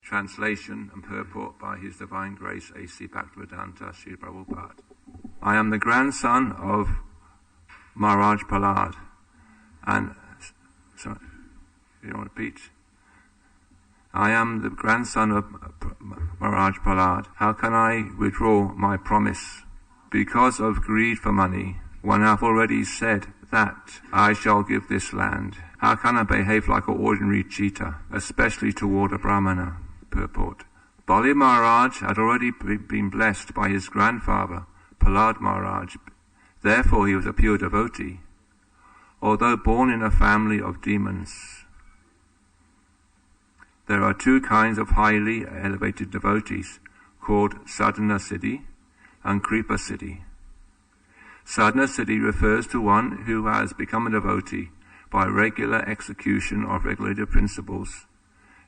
Translation and purport by His Divine Grace A.C. Bhaktivedanta Sri Prabhupada. I am the grandson of Maharaj Prahlad, and sorry, you don't want to repeat. I am the grandson of Maharaj Prahlad. How can I withdraw my promise? Because of greed for money, one hath already said that I shall give this land. How can I behave like an ordinary cheater, especially toward a Brahmana? Purport. Bali Maharaj had already been blessed by his grandfather, Prahlad Maharaj. Therefore he was a pure devotee, although born in a family of demons. There are two kinds of highly elevated devotees, called Sadhana Siddhi and Kripa Siddhi. Sadhana Siddhi refers to one who has become a devotee by regular execution of regulated principles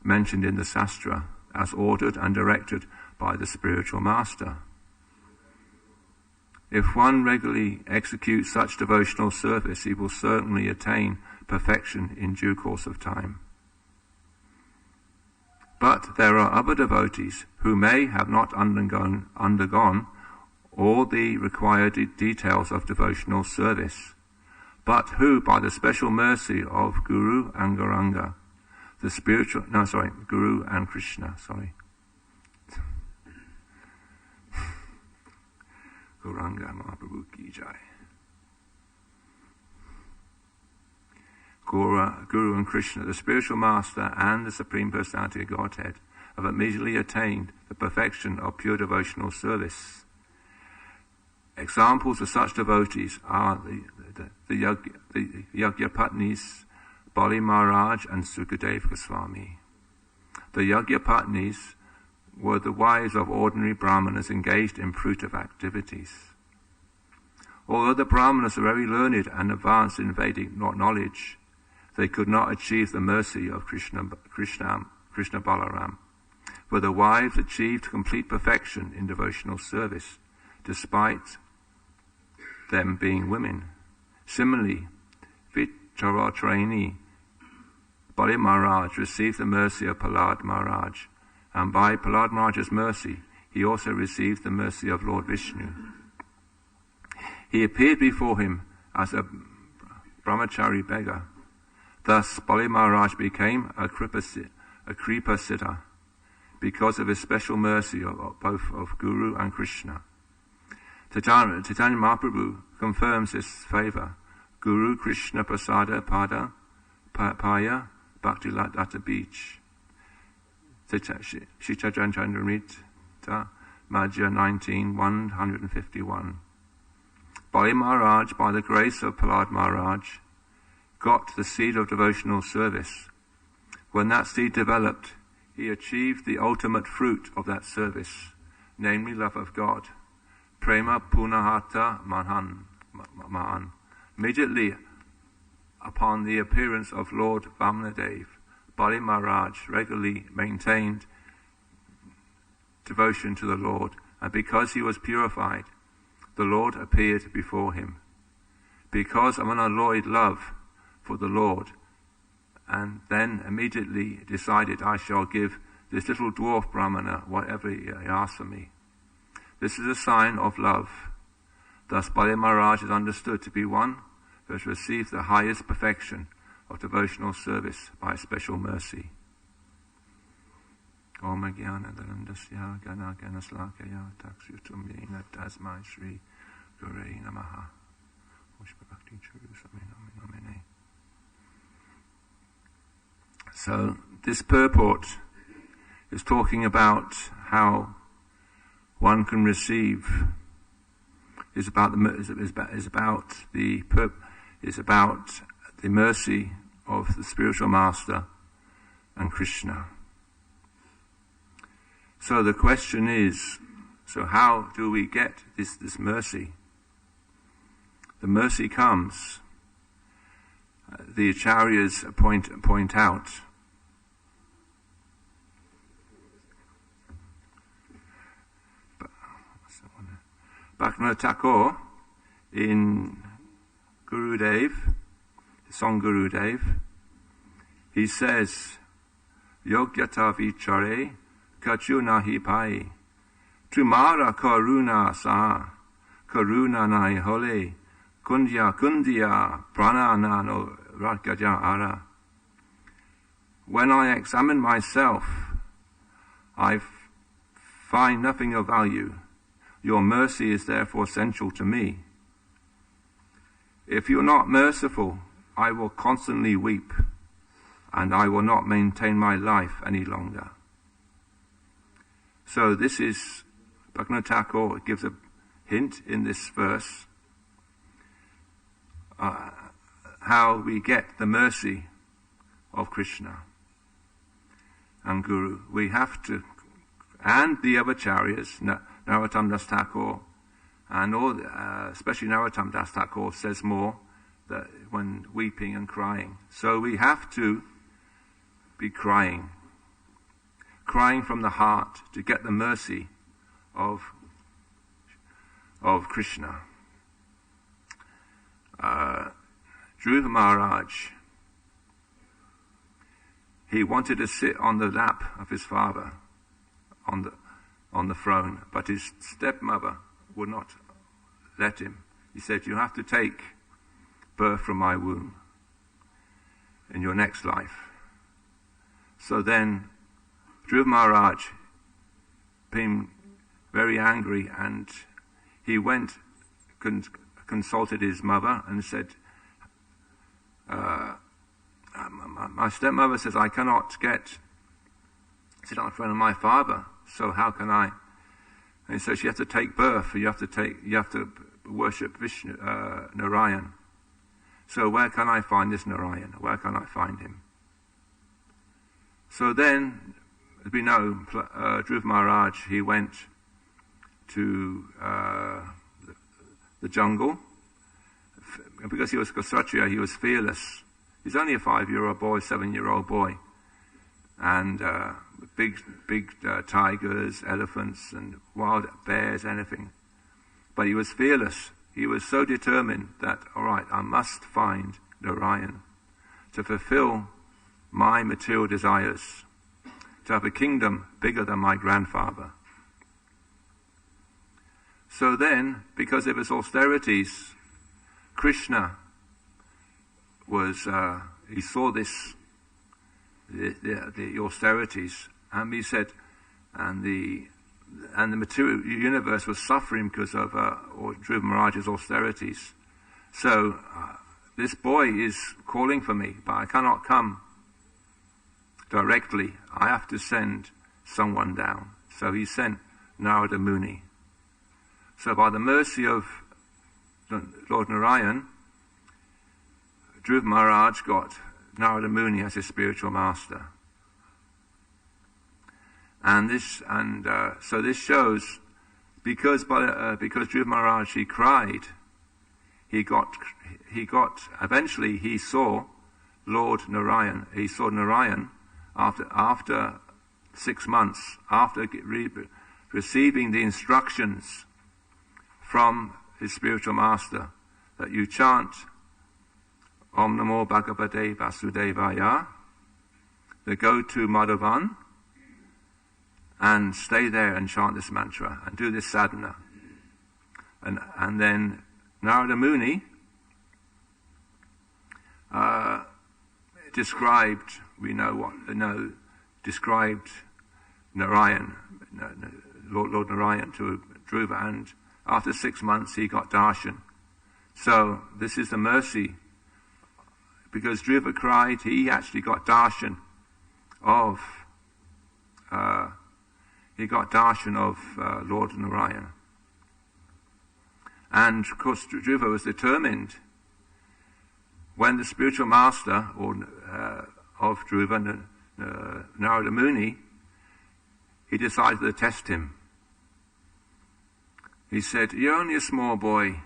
mentioned in the Sastra, as ordered and directed by the spiritual master. If one regularly executes such devotional service, he will certainly attain perfection in due course of time. But there are other devotees who may have not undergone all the required details of devotional service, but who, by the special mercy of Guru and Gauranga, Guru and Krishna, Gauranga Mahaprabhu ki jai. Guru and Krishna, the spiritual master and the Supreme Personality of Godhead, have immediately attained the perfection of pure devotional service. Examples of such devotees are the Yagyapatnis, Bali Maharaj and Sukadev Goswami. The Yagyapatnis were the wives of ordinary Brahmanas engaged in fruitive activities. Although the Brahmanas are very learned and advanced in Vedic knowledge, they could not achieve the mercy of Krishna Balaram, for the wives achieved complete perfection in devotional service, despite them being women. Similarly, Vicharatrani, Bali Maharaj received the mercy of Prahlad Maharaj, and by Prahlad Maharaj's mercy, he also received the mercy of Lord Vishnu. He appeared before him as a brahmachari beggar. Thus, Bali Maharaj became a Kripa Siddha because of his special mercy of both of Guru and Krishna. Chaitanya Mahaprabhu confirms this favour. Guru Krishna Prasada Pada Paya Bhakti Lata Beach. Shitachandramrita Madhya 19, 151. Bali Maharaj, by the grace of Prahlad Maharaj, got the seed of devotional service. When that seed developed, he achieved the ultimate fruit of that service, namely love of God. Prema Punahata Mahan. Immediately upon the appearance of Lord Baladev, Bali Maharaj regularly maintained devotion to the Lord, and because he was purified, the Lord appeared before him. Because of an unalloyed love for the Lord, and then immediately decided, I shall give this little dwarf Brahmana whatever he asks for me. This is a sign of love. Thus Bali Maharaj is understood to be one who has received the highest perfection of devotional service by special mercy. Om Jnana Dharandasya Gana Ganaslakaya Taksutum Yena Tasmai Sri Gurei Namaha. So this purport is talking about how one can receive, is about the mercy of the spiritual master and Krishna. So the question is, so how do we get this mercy? The mercy comes, the acharyas point out, Bhaktivinoda Thakur in Gurudev, the song Gurudev, he says, Yogyata vichare kachuna hi pai. Tumara karuna sa, karuna nai hole, kundia prana nano ratgaja ara. When I examine myself, I find nothing of value. Your mercy is therefore essential to me. If you're not merciful, I will constantly weep, and I will not maintain my life any longer. So this is, Bhaktivinoda Thakur gives a hint in this verse, how we get the mercy of Krishna and Guru. We have to, and the other Acharyas, Narottam Das Thakur, and all, especially Narottam Das Thakur says more that when weeping and crying. So we have to be crying from the heart to get the mercy of Krishna. Dhruva Maharaj, he wanted to sit on the lap of his father on the throne, but his stepmother would not let him. He said, you have to take birth from my womb in your next life. So then Dhruva Maharaj became very angry, and he went, consulted his mother and said, my stepmother says I cannot sit on the throne of my father, so how can I? And so she has to take birth. You have to worship Vishnu, Narayan. So where can I find this Narayan? Where can I find him? So then, as we know, Dhruva Maharaj, he went to the jungle. Because he was Kshatriya, he was fearless. He's only a 5-year-old boy, 7-year-old boy. And big tigers, elephants, and wild bears, anything. But he was fearless. He was so determined that, all right, I must find Narayan to fulfill my material desires, to have a kingdom bigger than my grandfather. So then, because of his austerities, Krishna was, he saw the austerities, and he said, and the material universe was suffering because of Dhruva Maharaj's austerities. So this boy is calling for me, but I cannot come directly. I have to send someone down. So he sent Narada Muni. So by the mercy of Lord Narayan, Dhruva Maharaj got Narada Muni as his spiritual master. And so this shows, because Dhruva Maharaj, he cried, eventually he saw Lord Narayan. He saw Narayan after 6 months, after receiving the instructions from his spiritual master, that you chant Om Namo Bhagavate Vasudevaya, then go to Madhavan and stay there and chant this mantra and do this sadhana. And then Narada Muni described Narayan, Lord Narayan to Dhruva, and after 6 months he got darshan. So this is the mercy. Because Dhruva cried, he actually got darshan of Lord Narayan. And of course Dhruva was determined, when the spiritual master of Dhruva, Narada Muni, he decided to test him. He said, you're only a small boy,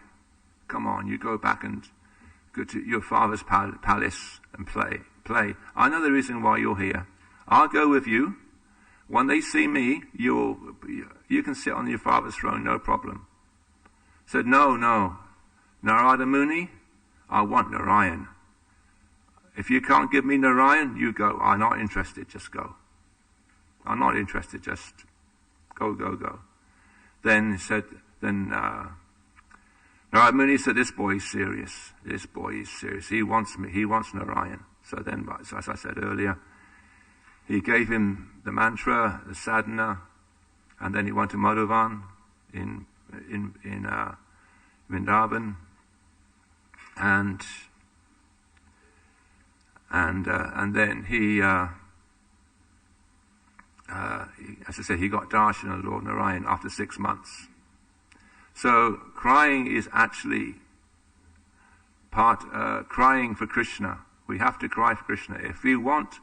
come on, you go back and go to your father's palace and play. I know the reason why you're here. I'll go with you. When they see me, you can sit on your father's throne, no problem. Said, no, Narada Muni, I want Narayan. If you can't give me Narayan, you go. I'm not interested, just go. I'm not interested, just go, go, go. Then he said, Narad Muni said, this boy is serious. This boy is serious. He wants me. He wants Narayan. So then, as I said earlier, he gave him the mantra, the sadhana, and then he went to Madhuvan in Vrindavan, and then he, as I said, he got darshan of Lord Narayan after 6 months. So crying is actually crying for Krishna. We have to cry for Krishna. If we want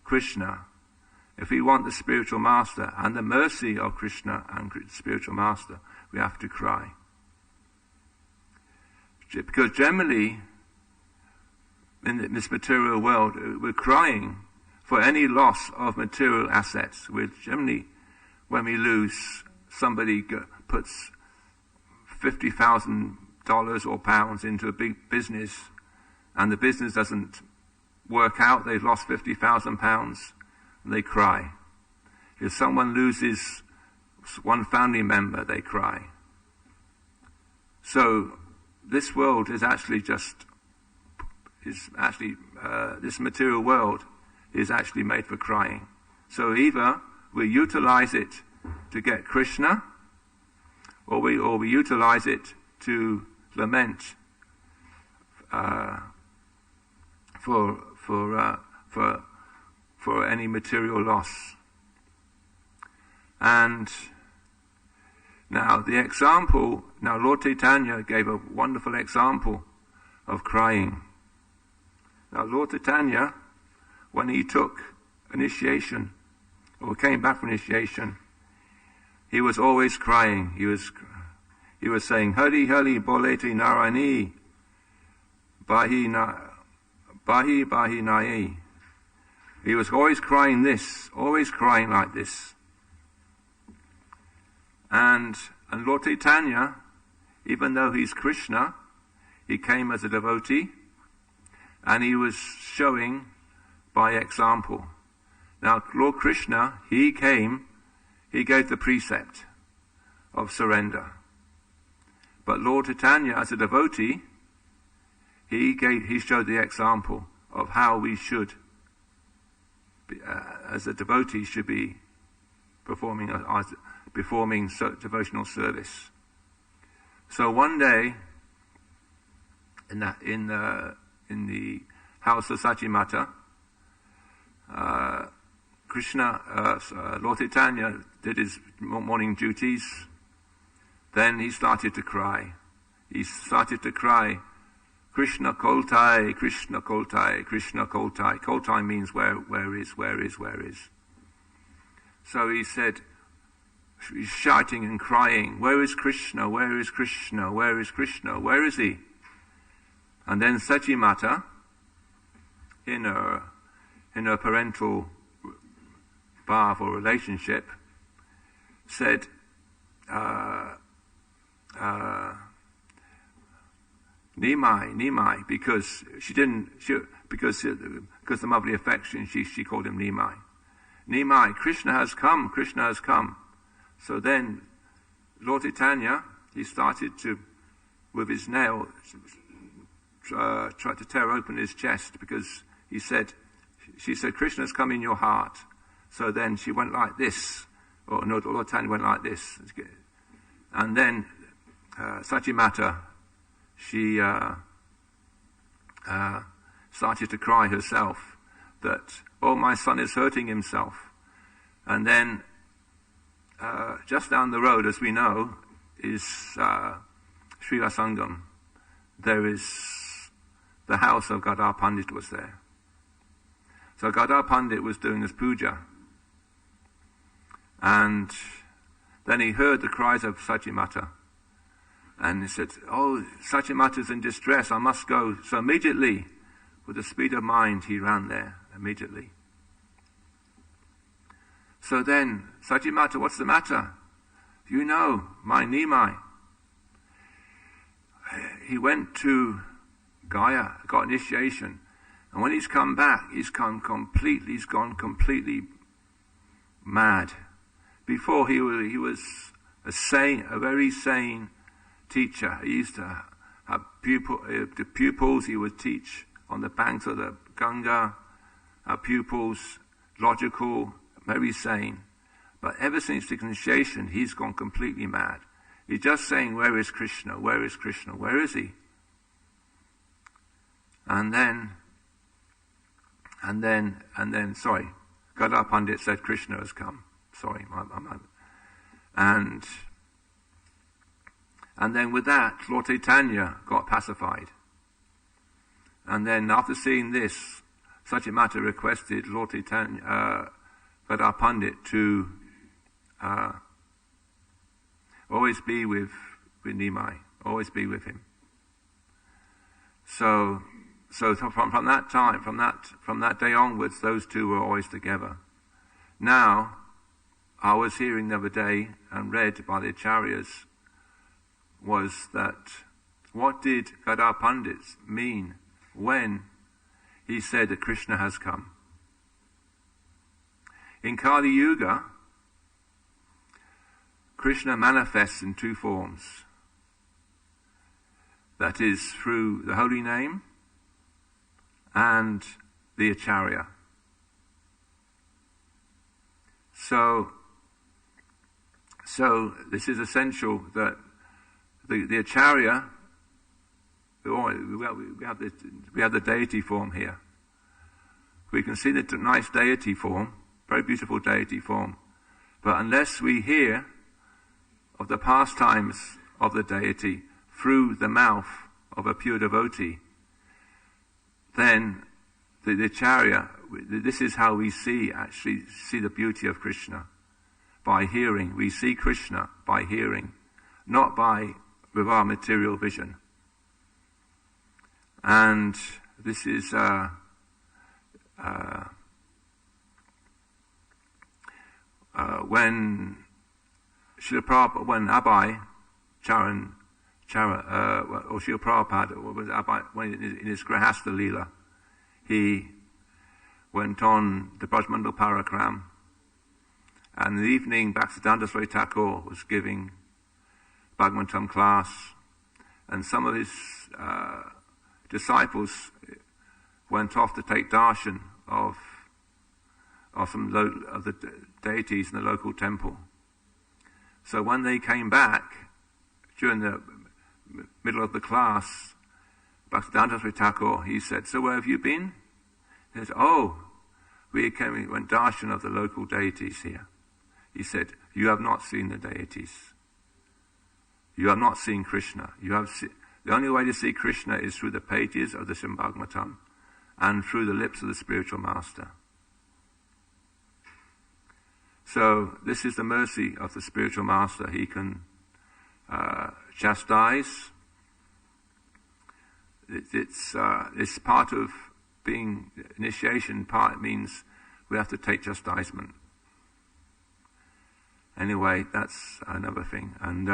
Krishna, if we want the spiritual master and the mercy of Krishna and the spiritual master, we have to cry. Because generally, in this material world, we're crying for any loss of material assets. We're generally, when we lose, somebody puts $50,000 or pounds into a big business, and the business doesn't work out, they've lost £50,000, and they cry. If someone loses one family member, they cry. So this world is actually this material world is actually made for crying. So either we utilize it to get Krishna, or we utilize it to lament for any material loss. And now Lord Chaitanya gave a wonderful example of crying. Now Lord Chaitanya, when he took initiation, or came back from initiation, he was always crying. He was saying, Hari Hari Boleti Narani, Bahi Nai. He was always crying like this. And Lord Chaitanya, even though he's Krishna, he came as a devotee, and he was showing by example. Now Lord Krishna, he gave the precept of surrender. But Lord Chaitanya, as a devotee, he showed the example of how we should, as a devotee, should be performing devotional service. So one day, in the house of Sachimata, Lord Chaitanya did his morning duties. Then he started to cry. Krishna Koltai, Krishna Koltai, Krishna Koltai. Koltai means where is. So he said, he's shouting and crying, where is Krishna, where is Krishna, where is Krishna, where is he? And then Sachimata, in her parental bhav or relationship, said, Nimai, because because the motherly affection, she called him Nimai. Nimai, Krishna has come. So then, Lord Chaitanya, he started to, with his nail, try to tear open his chest, because she said, Krishna's come in your heart. So then she went like this, or no, Lord Chaitanya went like this. And then, Sachimata, she started to cry herself that, oh, my son is hurting himself. And then, just down the road, as we know, is Srila Sangam. There is the house of Gadar Pandit was there. So Gadar Pandit was doing his puja. And then he heard the cries of Sachimata. And he said, oh, Sachimata's in distress, I must go. So immediately, with the speed of mind, he ran there, immediately. So then, Sachimata, what's the matter? You know, my Nimai. He went to Gaya, got initiation. And when he's come back, he's gone completely mad. Before he was a very sane teacher. He used to have pupils he would teach on the banks of the Ganga. Pupils, logical, very sane. But ever since the initiation, he's gone completely mad. He's just saying, "Where is Krishna? Where is Krishna? Where is he?" And then, sorry, Gadar Pandit said Krishna has come. Sorry, and then with that, Lord Chaitanya got pacified. And then after seeing this, Satyamata requested Lord Chaitanya, Gadar Pandit to always be with Nimai, always be with him. So from that time, from that day onwards, those two were always together. Now, I was hearing the other day and read by the Acharyas was that what did Gadar Pandit mean when he said that Krishna has come? In Kali Yuga, Krishna manifests in two forms. That is through the holy name and the Acharya. So this is essential that the Acharya, we have the deity form here. We can see the nice deity form, very beautiful deity form. But unless we hear of the pastimes of the deity through the mouth of a pure devotee, then the Acharya, this is how we see the beauty of Krishna. By hearing. We see Krishna by hearing, not with our material vision. And this is when Srila Prabhupada, when Abhay Charan, or Srila Prabhupada, when in his Grahastha Leela, he went on the Brajmandal Parakram, and in the evening, Bhaktisiddhanta Swami Thakur was giving Bhagavatam class, and some of his disciples went off to take darshan of some of the deities in the local temple. So when they came back during the middle of the class, Bhaktisiddhanta Swami Thakur, he said, "So where have you been?" He said, "Oh, we went darshan of the local deities here." He said, "You have not seen the deities. You have not seen Krishna. The only way to see Krishna is through the pages of the Srimad Bhagavatam and through the lips of the spiritual master." So this is the mercy of the spiritual master. He can chastise. It's part of being initiation. Part means we have to take chastisement. Anyway, that's another thing. And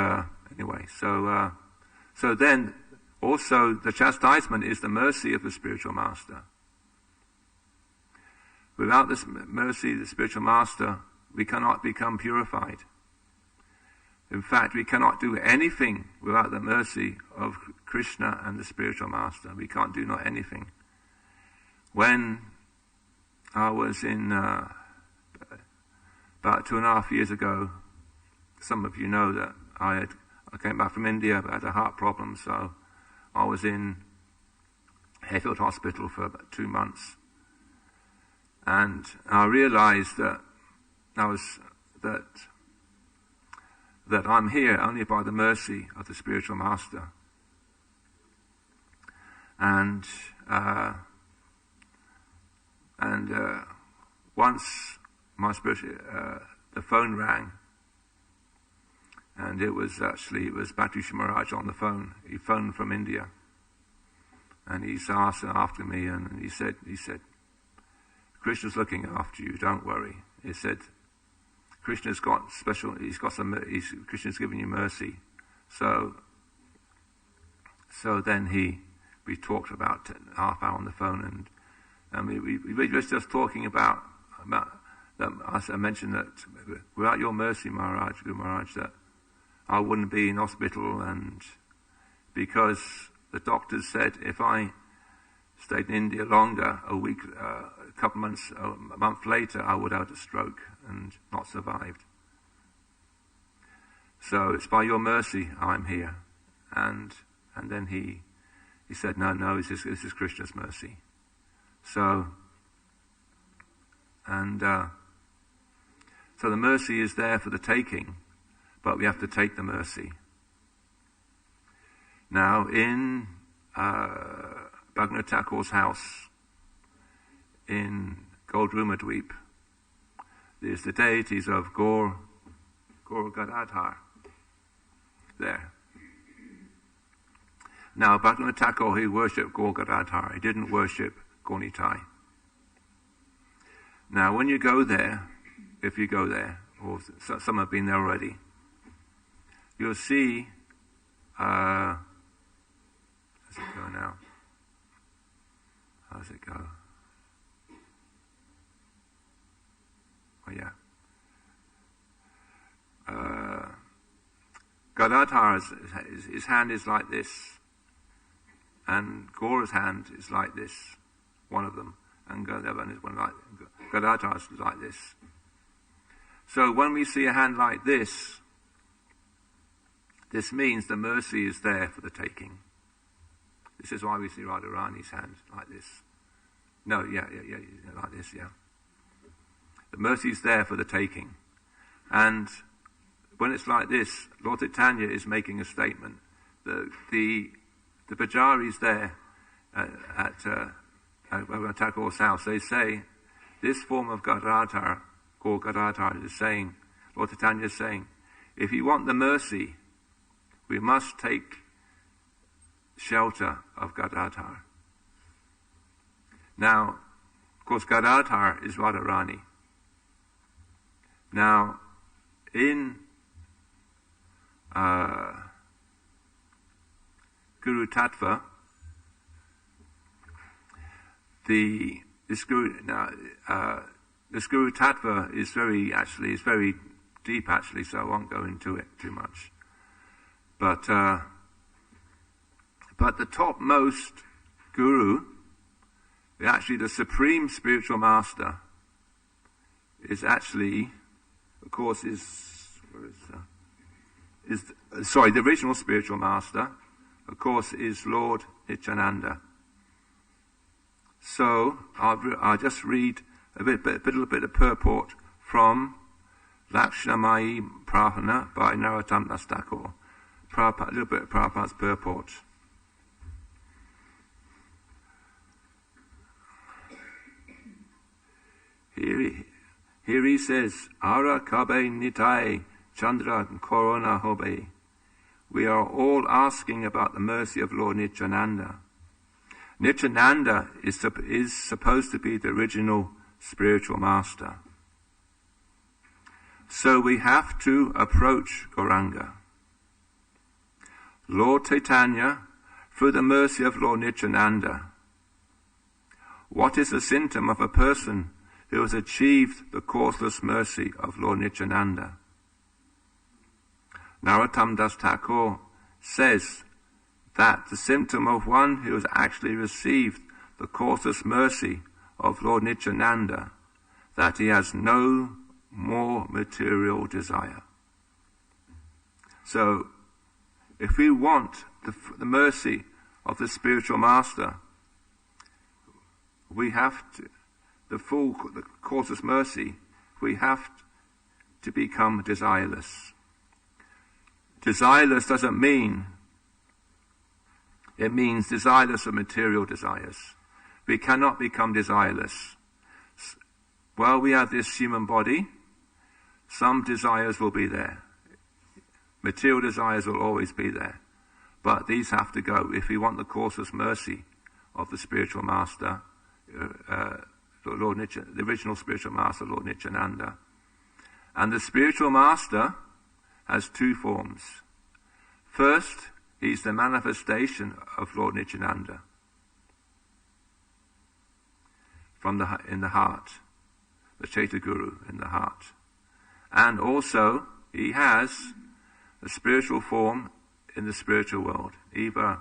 anyway, so then also the chastisement is the mercy of the spiritual master. Without this mercy of the spiritual master, we cannot become purified. In fact, we cannot do anything without the mercy of Krishna and the spiritual master. We can't do not anything. When I was in about 2.5 years ago, some of you know that I came back from India, but had a heart problem, so I was in Hayfield Hospital for about 2 months. And I realized that that I'm here only by the mercy of the spiritual master. And once my the phone rang, and it was Bhakti Maharaj on the phone. He phoned from India, and he's asked after me, and he said, "Krishna's looking after you. Don't worry." He said, "Krishna's got special. Krishna's given you mercy." So then we talked about half hour on the phone, and we were just talking about that I mentioned that without your mercy, Guru Maharaj, that I wouldn't be in hospital, and because the doctors said if I stayed in India longer, a couple months, a month later, I would have had a stroke and not survived. So it's by your mercy I'm here. And then he said, no, this is Krishna's mercy. So the mercy is there for the taking, but we have to take the mercy. Now, in Bhagwan Thakur's house in Goldruma Dweep, there's the deities of Gaur Gadadhar there. Now, Bhagwan Thakur, he worshipped Gaur Gadadhar. He didn't worship Gaunitai. Now, when you go there, if you go there, or some have been there already, you'll see, how's it go now? How does it go? Oh, yeah. Gadadhar, his hand is like this, and Gaura's hand is like this, one of them, and the other one is one like Gadadhar is like this. So when we see a hand like this, this means the mercy is there for the taking. This is why we see Radharani's hand like this. No, yeah, like this, yeah. The mercy is there for the taking. And when it's like this, Lord Chaitanya is making a statement. The Pujaris there at Bhagwan Thakur's house, they say, this form of Gadadhar, Gaur Gadadhar, is saying, Lord Chaitanya is saying, if you want the mercy, we must take shelter of Gadadhar. Now, of course, Gadadhar is Radharani. Now, in Guru Tattva, this Guru Tattva is very deep actually, so I won't go into it too much. But the topmost Guru, actually the supreme spiritual master, is actually, of course, the original spiritual master, of course, is Lord Nityananda. So I'll just read a little bit of purport from Lakshnamayi Prahana by Narottam Das Thakur. A little bit of Prabhupada's purport. Here he says, Ara Kabe Nitai Chandra Korona Hobe. We are all asking about the mercy of Lord Nityananda. Nityananda is supposed to be the original spiritual master. So we have to approach Gauranga. Lord Chaitanya, through the mercy of Lord Nityananda. What is the symptom of a person who has achieved the causeless mercy of Lord Nityananda? Narottam Das Thakur says that the symptom of one who has actually received the causeless mercy of Lord Nityananda, that he has no more material desire. So, if we want the mercy of the spiritual master, we have to, the causeless mercy, we have to become desireless. Desireless doesn't mean, it means desireless of material desires. We cannot become desireless. While we have this human body, some desires will be there. Material desires will always be there. But these have to go if we want the causeless mercy of the spiritual master, the original spiritual master, Lord Nityananda. And the spiritual master has two forms. First, he's the manifestation of Lord Nityananda in the heart. the Chaitya Guru in the heart. And also, he has a spiritual form in the spiritual world, either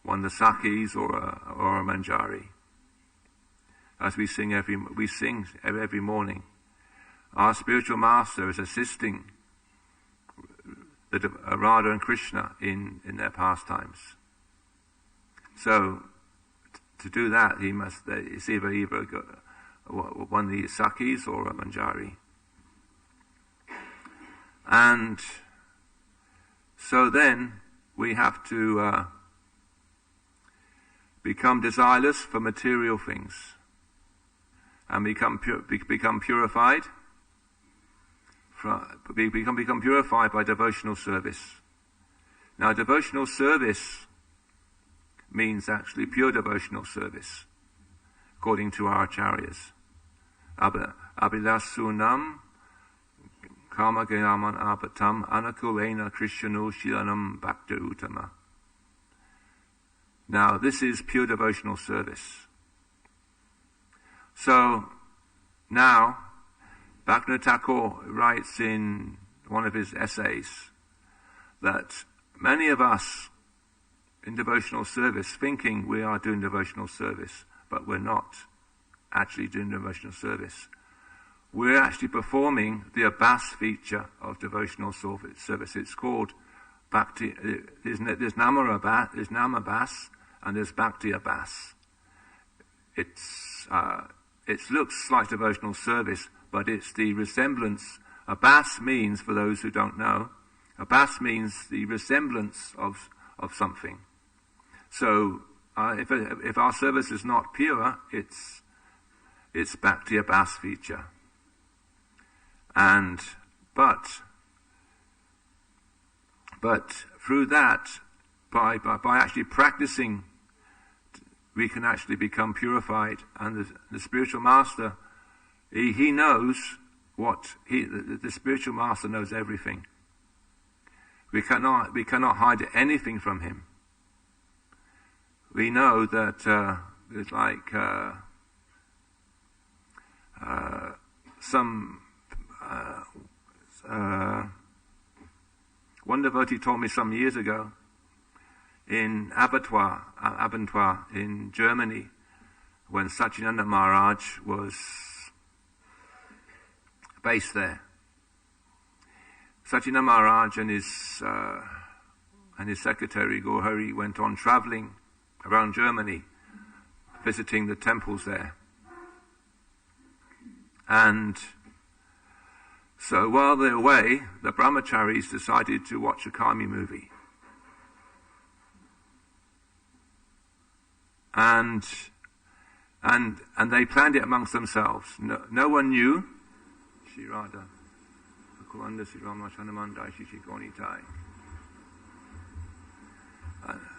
one of the Sakhis or a Manjari. As we sing every morning, our spiritual master is assisting Radha and Krishna in their pastimes. So, to do that, it's either one of the Sakhis or a Manjari. And so then we have to become desireless for material things and become purified. Become purified by devotional service. Now, devotional service means actually pure devotional service, according to our acharyas. Abhilasunam Kama Gayaman Apatam Anakulena Krishnanu Shilanam Bhakta Uttama. Now, this is pure devotional service. So, now, Bhaktivinoda Thakur writes in one of his essays that many of us in devotional service thinking we are doing devotional service, but we're not actually doing devotional service. We're actually performing the Abhas feature of devotional service. It's called Bhakti. There's Nama Abhas and there's Bhakti Abhas. It looks like devotional service, but it's the resemblance. Abhas means, for those who don't know, Abhas means the resemblance of something. So if our service is not pure, it's Bhakti Abhas feature. But through that, by actually practicing, we can actually become purified. And the spiritual master, he knows the spiritual master knows everything. We cannot hide anything from him. We know that it's like one devotee told me some years ago in Abattoir in Germany, when Satyananda Maharaj was based there. Satyananda Maharaj and his secretary Gaurhari went on traveling around Germany, visiting the temples there. And so while they're away, the brahmacharis decided to watch a Kami movie. And they planned it amongst themselves. No one knew. Shri Radha.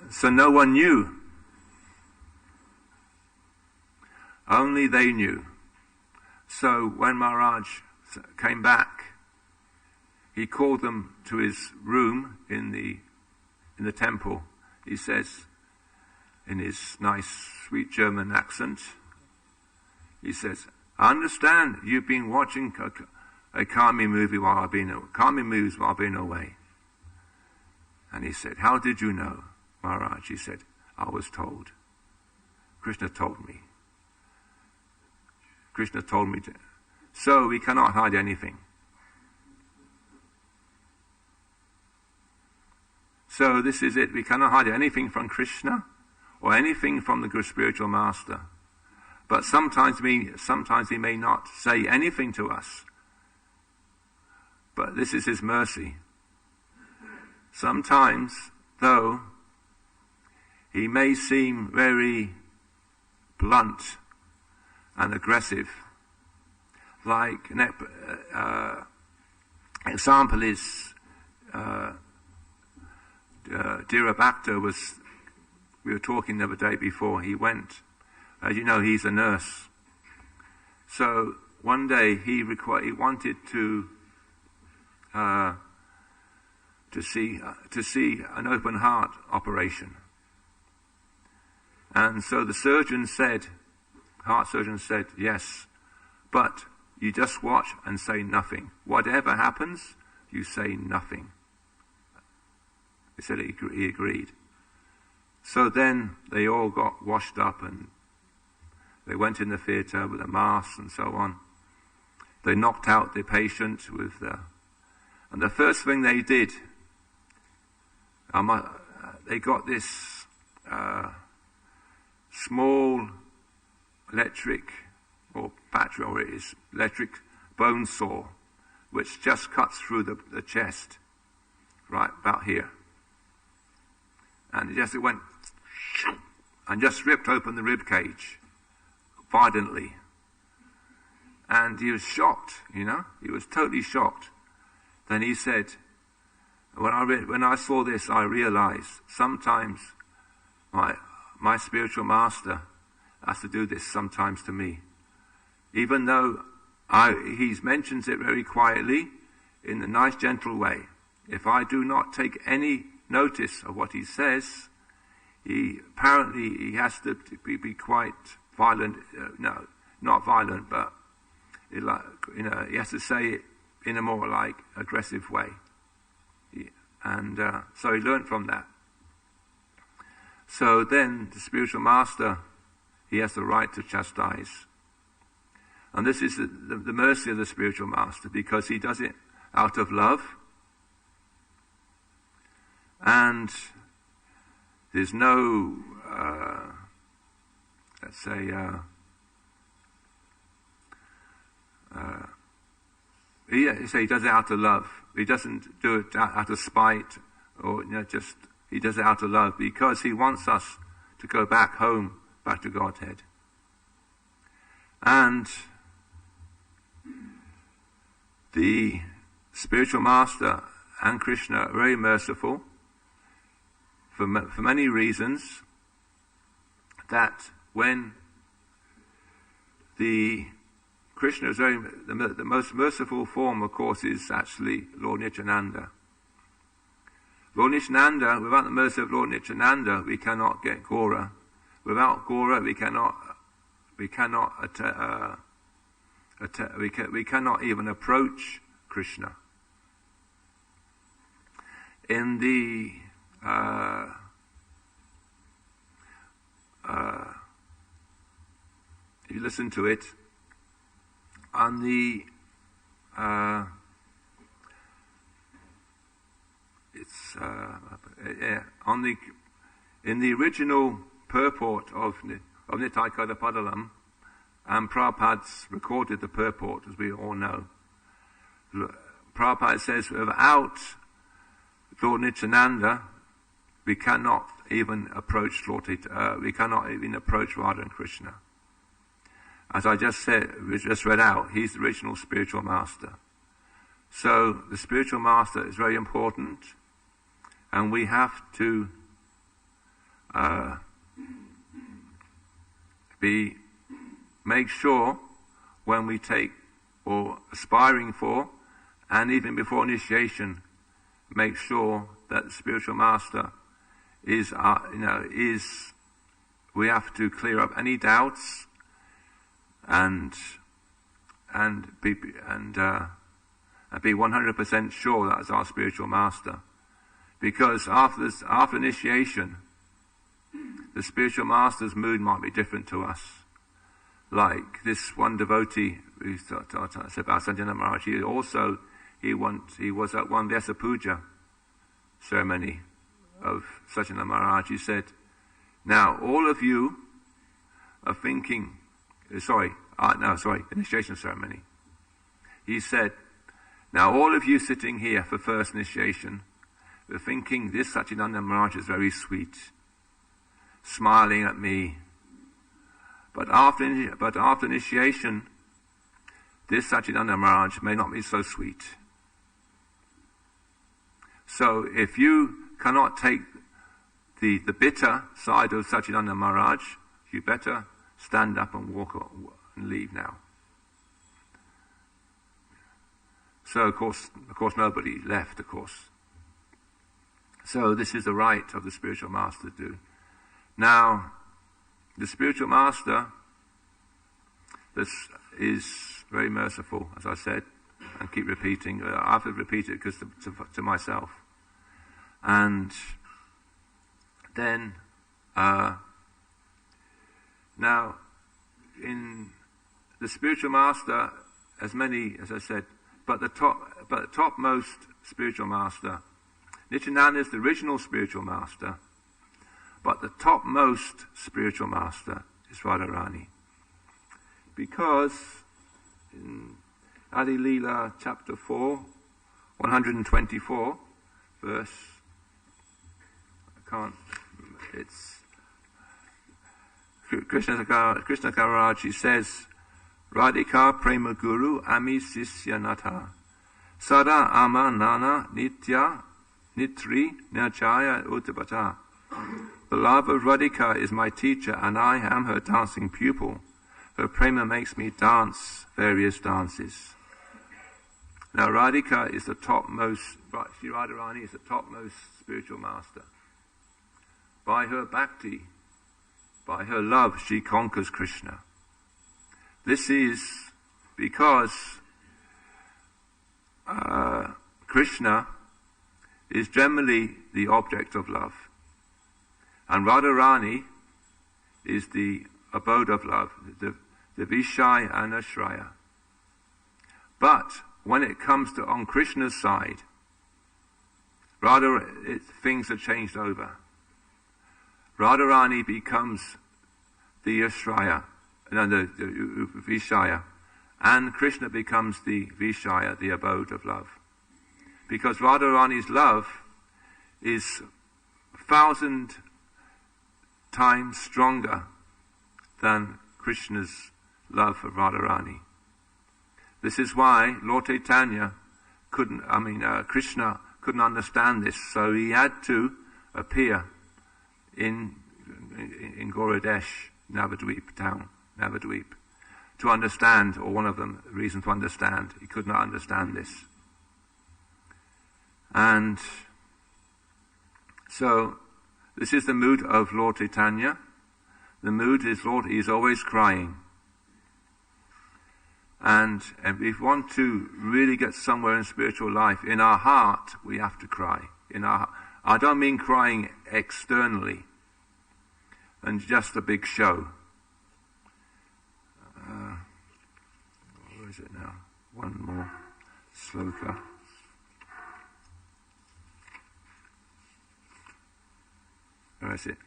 So no one knew. Only they knew. So when Maharaj came back, he called them to his room in the temple. He says, in his nice, sweet German accent, he says, "I understand you've been watching a Kami movie while I've been away." And he said, "How did you know, Maharaj?" He said, "I was told. Krishna told me. Krishna told me to." So we cannot hide anything. So this is it. We cannot hide anything from Krishna or anything from the good spiritual master. But sometimes he may not say anything to us. But this is his mercy. Sometimes, though, he may seem very blunt and aggressive. Like example is Dhira Bhakta we were talking the other day before he went. As you know, he's a nurse. So one day he wanted to see an open heart operation. And so the heart surgeon said, "Yes, But you just watch and say nothing. Whatever happens, you say nothing. He said he agreed. So then they all got washed up and they went in the theatre with a mask and so on. They knocked out the patient with and the first thing they did, they got this small electric or battery, or it is electric bone saw, which just cuts through the chest, right about here. And it went and just ripped open the rib cage violently. And he was shocked, He was totally shocked. Then he said, when I saw this, I realized sometimes my spiritual master has to do this sometimes to me. Even though he mentions it very quietly, in a nice, gentle way. If I do not take any notice of what he says, he has to be quite violent. No, not violent, but he has to say it in a more like aggressive way. So he learned from that. So then the spiritual master, he has the right to chastise. And this is the mercy of the spiritual master, because he does it out of love. And there's no, let's say, he does it out of love. He doesn't do it out of spite, or he does it out of love, because he wants us to go back home, back to Godhead. And the spiritual master and Krishna are very merciful for many reasons. That when Krishna is the most merciful form, of course, is actually Lord Nityananda. Lord Nityananda, without the mercy of Lord Nityananda, we cannot get Gaura. Without Gaura, we cannot even approach Krishna. In the if you listen to it, on the in the original purport of Nittaya Padalam, and Prabhupada's recorded the purport, as we all know. Prabhupada says, without Lord Nityananda, we cannot even approach we cannot even approach Radha and Krishna. As I just said, we just read out, he's the original spiritual master. So the spiritual master is very important, and we have to make sure when we take or aspiring for, and even before initiation, make sure that the spiritual master is we have to clear up any doubts and be 100% sure that is our spiritual master. Because after initiation, the spiritual master's mood might be different to us. Like this one devotee who said about Sanjana Maharaj, he was at one Vyasa Puja ceremony of Sanjana Maharaj. He said, now all of you are thinking, initiation ceremony. He said, now all of you sitting here for first initiation, we're thinking this Satchidananda Maharaj is very sweet, smiling at me. But after initiation, this Satchidananda Maharaj may not be so sweet. So if you cannot take the bitter side of Satchidananda Maharaj, you better stand up and walk and leave now. So of course nobody left, of course. So this is the right of the spiritual master to do. Now, the spiritual master is very merciful, as I said, and keep repeating. I have to repeat it because to myself. And then, now, in the spiritual master, as many, as I said, but the topmost spiritual master, Nityananda is the original spiritual master, but the topmost spiritual master is Radharani. Because in Adi Leela chapter 4, 124 verse, it's Krishna Kavaraji says, Radhika Prema Guru Ami Sisya Natha Sada Ama Nana Nitya Nitri Nachaya Uttabata. The love of Radhika is my teacher and I am her dancing pupil. Her prema makes me dance various dances. Now Radhika is the topmost, Sri Radharani is the topmost spiritual master. By her bhakti, by her love, she conquers Krishna. This is because Krishna is generally the object of love. And Radharani is the abode of love, the Vishaya and Ashraya. But when it comes to on Krishna's side, things are changed over. Radharani becomes the Ashraya, the Vishaya, and Krishna becomes the Vishaya, the abode of love. Because Radharani's love is 1,000 times stronger than Krishna's love for Radharani. This is why Lord Chaitanya Krishna couldn't understand this, so he had to appear in Gauradesh, Navadvip town, Navadvip, to understand, or one of them, reason to understand. He could not understand this. And so, this is the mood of Lord Chaitanya. The mood is he's always crying. And if we want to really get somewhere in spiritual life, in our heart, we have to cry. I don't mean crying externally and just a big show. Where is it now? One more sloka. Where is it?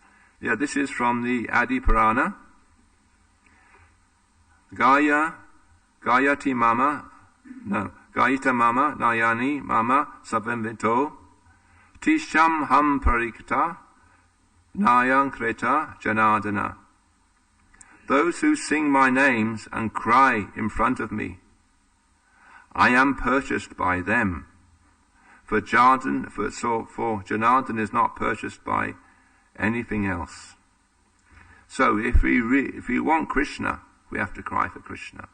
Yeah, this is from the Adi Purana. Gayata mama nayani mama sabamvito tisham ham parikta nayang kreta janardana. Those who sing my names and cry in front of me, I am purchased by them. For Janardana is not purchased by anything else. So if we want Krishna, we have to cry for Krishna.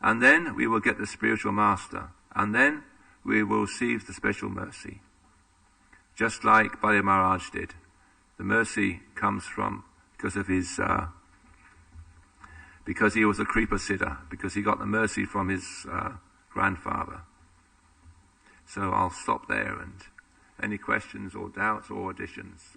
And then we will get the spiritual master. And then we will receive the special mercy. Just like Baladev Maharaj did. The mercy comes from, because he was a Kripa Siddha, because he got the mercy from his grandfather. So I'll stop there, and any questions or doubts or additions,